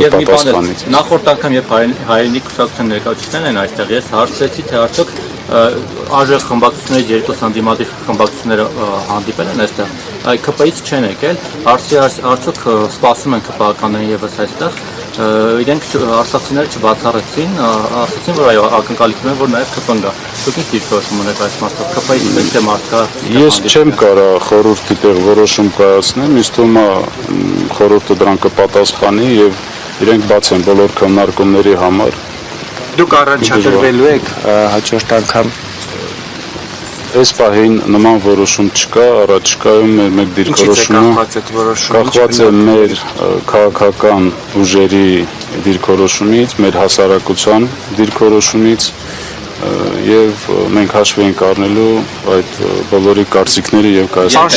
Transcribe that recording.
պատասխանից։ Նախորդ անգամ երբ հայերենի կուսակցության ներկայացուցիչներն են այստեղ, ես հարցրեցի, թե արդյոք արժեք խմբակցություններից երկու հանդիմադիր խմբակցությունները հանդիպել են այստեղ, ԿՊ-ից չեն եկել, արդյոք սպասում են ԿՊ-ականներին եւս այստեղ, իրենք արցախցիները չբացառեցին, ասացին, որ այո, ակնկալիքներ որ նաեւ ԿՊ-ն գա։ Դուք ինչ դիրքորոշում ունեք այս մասով, ԿՊ-ից պետք է մարդ կա։ Ես չեմ կարող խորհրդի տեղ որոշում կայացնեմ, ինձ թվում է խորհուրդը դրան կպատասխանի եւ իրենք բաց են բոլոր քննարկումների համար։ Դուք առաջադրվելու եք հաջորդ անգամ։ Այս պահին նման որոշում չկա, առաջիկայում մեր դիրքորոշումը կախված է մեր քաղաքական ուժերի դիրքորոշումից, մեր հասարակության դիրքորոշումից եւ մենք հաշվի ենք առնելու այդ բոլորի կարծիքները եւ կայացնելու